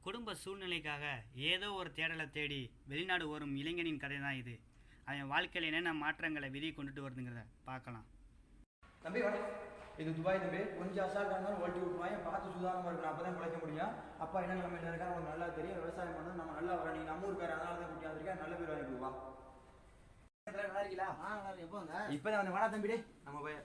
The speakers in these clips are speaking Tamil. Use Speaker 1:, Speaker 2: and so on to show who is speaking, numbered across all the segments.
Speaker 1: குடும்ப சூழ்நிலைக்காக ஏதோ ஒரு தேடலை தேடி வெளிநாடு வரும் இளைஞனின் கதை தான் இது. அவன் வாழ்க்கையில் என்னென்ன மாற்றங்களை வெளியே கொண்டுட்டு வருதுங்கிறத பார்க்கலாம்.
Speaker 2: தம்பி இது துபாய் தம்பி. கொஞ்சம் அசால்ட்டாக இருந்தாலும் ஓட்டி விட்டுருவாங்க. பார்த்து சுதாரணமாக இருக்கணும், அப்போ தான் பிழைக்க முடியும். அப்பா என்ன நிலைமையில் இருக்கா உங்களுக்கு நல்லா தெரியும். விவசாயம் பண்ணணும், நம்ம நல்லா வர. நீங்கள் நம்ம ஊருக்கார, அதனால தான் கூட்டி வந்திருக்கேன். நல்ல பேர் வாங்கி கொடுவா. நல்லா இருக்கீங்களா? எப்போ இப்போ தான் வந்து வேணா தம்பிடே. நம்ம போய்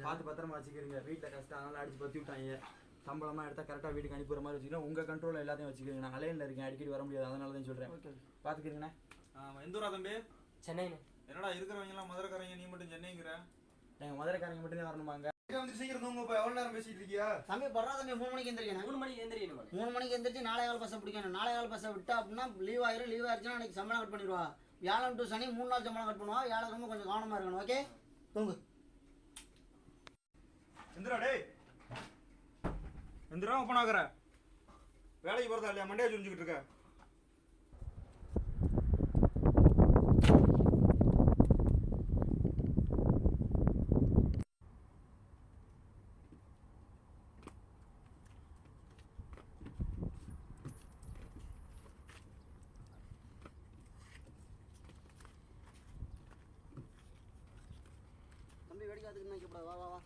Speaker 2: பார்த்து பத்திரமா வச்சுக்கிறீங்க. வீட்டில் கஷ்டம், அதனால அடிச்சு பற்றி விட்டாங்க. சம்பளமாக எடுத்தால் கரெக்டாக வீட்டுக்கு அனுப்புற மாதிரி வச்சுக்கிறேன். உங்கள் கண்ட்ரோலில் எல்லாத்தையும் வச்சுக்கிறீங்க. நான் அலையில் இருக்கேன், அடிக்கடி வர முடியாது, அதனால தான் சொல்கிறேன். ஓகே, பார்த்துக்கிறீங்கண்ணே.
Speaker 3: எந்த ஊரா தம்பி?
Speaker 4: சென்னைண்ணே.
Speaker 3: என்னடா இருக்கிறவங்க எல்லாம் மதுரைக்காரங்க, நீ மட்டும் சென்னைங்கிற?
Speaker 2: எங்கள் மதுரைக்காரங்க மட்டும் தான் வரணுமாங்க.
Speaker 3: வந்து சீக்கிரம் தூங்க. இப்போ எவ்வளோ நேரம் பேசிட்டு இருக்கியா
Speaker 4: தம்பி? பரவா தம்பி, 3 மணிக்கு எந்திரிக்கணும். 3 மணிக்கு எந்திரிக்கணும். 3 மணிக்கு எந்திரிச்சு 4 பஸ்ஸை பிடிக்கணும். 4 பஸ்ஸை விட்டா அப்படின்னா லீவ் ஆயிரும். லீவ் ஆயிடுச்சுன்னா அன்றைக்கி சம்பளம் கட் பண்ணிடுவா. வியாழன் டு சனி 3 நாள் சம்பளம் கட் பண்ணுவா. வியாழக்கிழமை கொஞ்சம் கவனமாக இருக்கணும். ஓகே, தூங்கு.
Speaker 3: எந்திரா டேய், எந்திரா. ஓப்பன் ஆகுற வேலைக்கு போகிறதா இல்லையா? மண்டையா சுரிஞ்சுக்கிட்டு இருக்க.
Speaker 4: தம்பி வெடிக்காதுக்குன்னு வைக்கப்படாது. வா வா வா.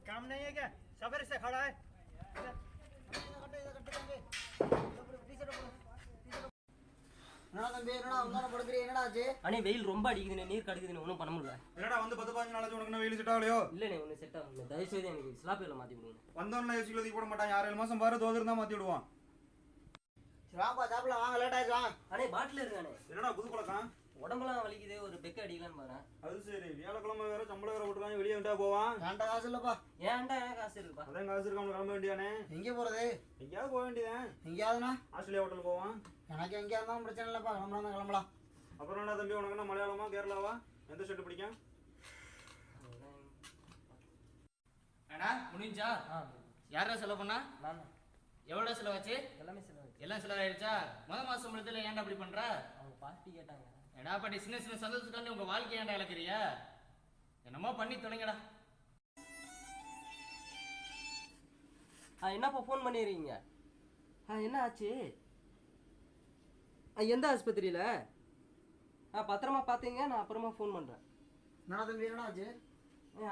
Speaker 1: काम नहीं है क्या? सवेरे से खड़ा है.
Speaker 4: என்னடா தம்பி, என்னடா உங்களால படுக்கிறீ? என்னடா ஆச்சு?
Speaker 5: அண்ணே வெயில் ரொம்ப அடிக்குதுண்ணே, நீர் கடிக்குதுண்ணே, ஒன்றும் பண்ண முடியல.
Speaker 3: என்னடா வந்து 10-15 நாளாச்சு உனக்கு வெயில் செட் ஆகலையோ?
Speaker 5: இல்லைண்ணே, ஒன்று செட் ஆகுங்க. தயவுசெய்து எனக்கு ஸ்லாப்பில் மாற்றி விடுங்க.
Speaker 3: வந்தோன்னா ஏசிக்குள்ள தூக்கி போட மாட்டான். 6-7 மாதம் பாரு, தோதுரு தான் மாற்றி விடுவான்.
Speaker 4: சரி வாப்பா, சாப்பிடலாம் வாங்க. லேட் ஆயிடுச்சு வாங்க.
Speaker 5: அண்ணே பாட்டில் இருக்கானே.
Speaker 3: என்னடா புது பழக்கம்?
Speaker 5: உடம்பெல்லாம் வலிக்குது, ஒரு பெக்க அடிக்கலான்னு பாரு.
Speaker 3: அது சரி, வியாழக்கிழமை வேற சம்பளம் வேற போட்டுருக்காங்க, வெளியே வந்துட்டா போவான்.
Speaker 4: ஏன்டா காசு இல்லப்பா?
Speaker 5: ஏன்டா எனக்கு காசு இருக்குப்பா.
Speaker 3: அதான் காசு இருக்காம கிளம்ப வேண்டியானே.
Speaker 4: எங்கே போகிறது?
Speaker 3: எங்கேயாவது போக வேண்டியதான்.
Speaker 4: எங்கேயாவதுண்ணா?
Speaker 3: ஆஸ்திரேலியா ஹோட்டல் போவான்.
Speaker 4: எனக்கு எங்கேயா இருந்தாலும் பிரச்சனை இல்லைப்பா. கிளம்பலாம் கிளம்பலாம்.
Speaker 3: அப்புறம் என்ன தம்பி, உனக்கு என்ன மலையாளமா கேரளாவா? எந்த ஷர்ட் பிடிக்கும்?
Speaker 6: அண்ணா முடிஞ்சா? யாரா செலவு பண்ணா?
Speaker 5: நான்
Speaker 6: எவ்வளோ செலவாச்சு?
Speaker 5: எல்லாமே செலவாச்சு.
Speaker 6: எல்லாம் செலவாயிடுச்சா? மாதம் முடியல ஏன்டா அப்படி பண்ற?
Speaker 5: அவங்க பார்ட்டி கேட்டாங்க.
Speaker 6: ஏடா பாட்டி, சின்ன சின்ன சந்தோஷத்துக்காண்டி உங்க வாழ்க்கை ஏன்டா இழக்கிறியா? என்னமோ பண்ணி தொலைங்கடா.
Speaker 5: என்னப்பா ஃபோன் பண்ணிடுறீங்க? என்ன ஆச்சு? எந்த ஆஸ்பத்திரியில்? பத்திரமா பார்த்தீங்க, நான் அப்புறமா ஃபோன் பண்ணுறேன்.
Speaker 4: என்னடா தம்பி, என்னடா ஆச்சு?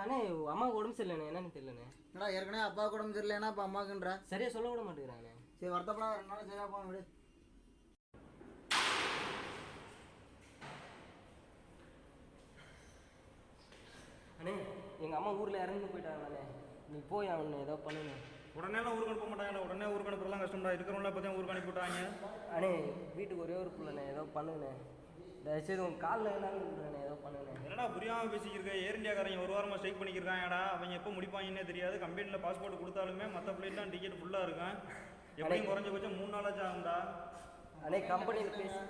Speaker 5: அண்ணே அம்மாவுக்கு உடம்பு சரியில்லைண்ணே, என்னன்னு தெரியலண்ணே.
Speaker 4: என்னடா ஏற்கனவே அப்பாவுக்கு உடம்பு சரியில்லைன்னா இப்போ அம்மாவுக்குன்ற?
Speaker 5: சரியா சொல்ல விட மாட்டேங்கிறாண்ணே.
Speaker 4: சரி வருத்தப்படாத, 2 நாள் சரியா போங்க விடு.
Speaker 5: அண்ணே எங்கள் அம்மா ஊரில் இறந்து போயிட்டாங்கண்ணே. நீ போய் அவனை ஏதோ பண்ணுண்ணே.
Speaker 3: உடனே எல்லாம் ஊருக்கு அனுப்ப மாட்டாங்க. உடனே ஊருக்கு அனுப்புறதுலாம் கஷ்டம்டா. இருக்கிறவங்கள பற்றி ஊருக்கு அனுப்பி விட்டாங்க.
Speaker 5: அண்ணே வீட்டுக்கு ஒரே ஒரு பிள்ளைண்ணே, ஏதோ பண்ணுண்ணே. தயவுசெய்து உங்கள் காலில் என்னன்னு ஏதோ பண்ணுண்ணே.
Speaker 3: என்னடா புரியாமல் பேசிக்கிருக்க? ஏர் இந்தியாக்காரங்க 1 வாரமாக ஸ்ட்ரைக் பண்ணிக்கிருக்காங்கடா. அவங்க எப்போ முடிப்பாங்கன்னே தெரியாது. கம்பெனியில் பாஸ்போர்ட் கொடுத்தாலுமே மற்ற ஃப்ளைட்லாம் டிக்கெட் ஃபுல்லாக இருக்கும். எப்படியும் குறைஞ்சபட்சம் 3 நாளாச்சும் ஆகும்டா.
Speaker 5: அண்ணே கம்பெனியில் பேசி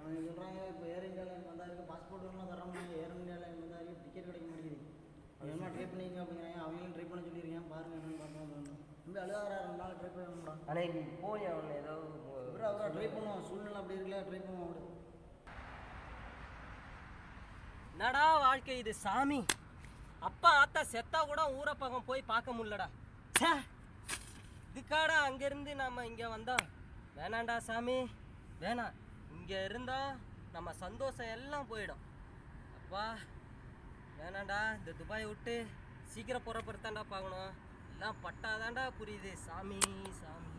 Speaker 4: அவங்க சொல்கிறாங்க இப்போ ஏர் இந்தியாவில் வந்தாருக்கு பாஸ்போர்ட் வேணும்னா தரோம்னா, ஏர் இந்தியாவில் வந்தாருக்கு டிக்கெட் கிடைக்க மாட்டேங்குது. அவங்க ட்ரை பண்ணிங்க அப்படிங்கிறாங்க. அவங்களும் ட்ரை பண்ண சொல்லியிருக்கேன். பாருங்க என்னன்னு பார்ப்போம். ரொம்ப அழுகாரா 2 நாள் ட்ரை பண்ணணும்டா.
Speaker 5: அண்ணே நீ போய் அவனை ஏதோ
Speaker 4: அவரை ட்ரை பண்ணுவோம். சூழ்நிலை அப்படி இருக்குல்ல, ட்ரை பண்ணுவோம். அப்படி
Speaker 5: என்னடா வாழ்க்கை இது சாமி. அப்பா ஆத்தா செத்தா கூட ஊரை பக்கம் போய் பார்க்க முடியலடா. சே, இதுக்காடா அங்கேருந்து நம்ம இங்கே வந்தோம். வேணாண்டா சாமி, வேணாம். இங்கே இருந்தால் நம்ம சந்தோஷம் எல்லாம் போயிடும். அப்பா வேணாண்டா, இந்த துபாயை விட்டு சீக்கிரம் புறப்படுத்தாண்டா பார்க்கணும். எல்லாம் பட்டாதாண்டா புரியுது. சாமி சாமி.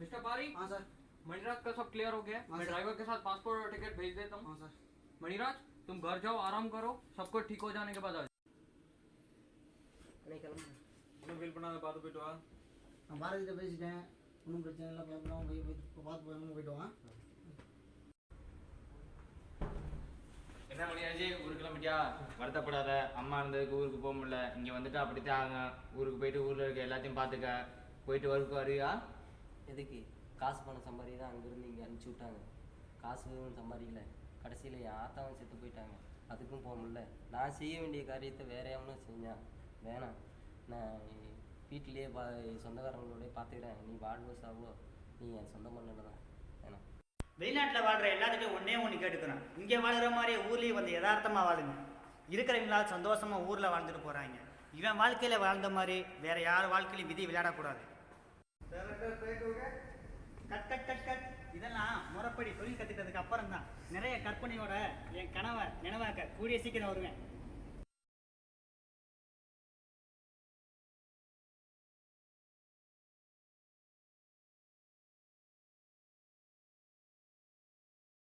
Speaker 7: मिस्टर पारी,
Speaker 4: हाँ सर।
Speaker 7: मणिराज का सब क्लियर हो गया? मैं ड्राइवर के साथ पासपोर्ट और टिकट भेज देता हूँ।
Speaker 4: हाँ सर।
Speaker 7: मणिराज तुम घर जाओ, आराम करो, सब कुछ ठीक हो जाने के बाद आ जाओ।
Speaker 5: அண்ணே கிளம்பு.
Speaker 3: ஒன்றும் ஃபீல் பண்ணாத, பார்த்து போயிட்டு வா.
Speaker 4: நான் பாரதிட்ட பேசிட்டேன். ஒன்றும் பிரச்சனை இல்லை. பயப்படாமல் போய் இப்போ பார்த்து போயிட்டு வாங்க.
Speaker 6: என்ன மணியாச்சு? ஊருக்கு கிளம்பிட்டியா? வருத்தப்படாத. அம்மா இருந்ததுக்கு ஊருக்கு போக முடியல. இங்கே வந்துட்டு அப்படித்தான் ஆகும். ஊருக்கு போயிட்டு ஊரில் இருக்க எல்லாத்தையும் பார்த்துக்க. போயிட்டு ஒர்க்கு வருவியா?
Speaker 5: எதுக்கு? காசு பணம் சம்பாதிக்க தான் அங்கேருந்து இங்கே அனுப்பிச்சி விட்டாங்க. காசு சம்பாதிக்கல. கடைசியில் என் ஆத்தாவும் செத்து போயிட்டாங்க, அதுக்கும் போக முடியல. நான் செய்ய வேண்டிய காரியத்தை வேற எவனும் செஞ்சான். வேணாம், நான் வீட்டிலேயே சொந்தக்காரங்களோடய பார்த்துக்கிறேன். நீ வாழ்வோ சாவோ நீ என் சொந்த மண்ணில் தான். வேணாம்.
Speaker 1: வெளிநாட்டில் வாழ்கிற எல்லாத்துக்கும் ஒன்றே ஒன்று கேட்டுக்கிறோம், இங்கே வாழ்கிற மாதிரியே ஊர்லேயும் வந்து யதார்த்தமாக வாழுங்க. இருக்கிறவங்களா சந்தோஷமாக ஊரில் வாழ்ந்துட்டு போகிறாங்க. இவன் வாழ்க்கையில் வாழ்ந்த மாதிரி வேற யார் வாழ்க்கையிலும் விதி விளையாடக்கூடாது. Cut cut cut cut. இதெல்லாம் முறைப்படி தொழில் கற்றுக்கிறதுக்கு அப்புறம் தான். நிறைய கற்பனையோட என் கனவை நினைவாக்க கூடிய சீக்கிரம் வருவேன்.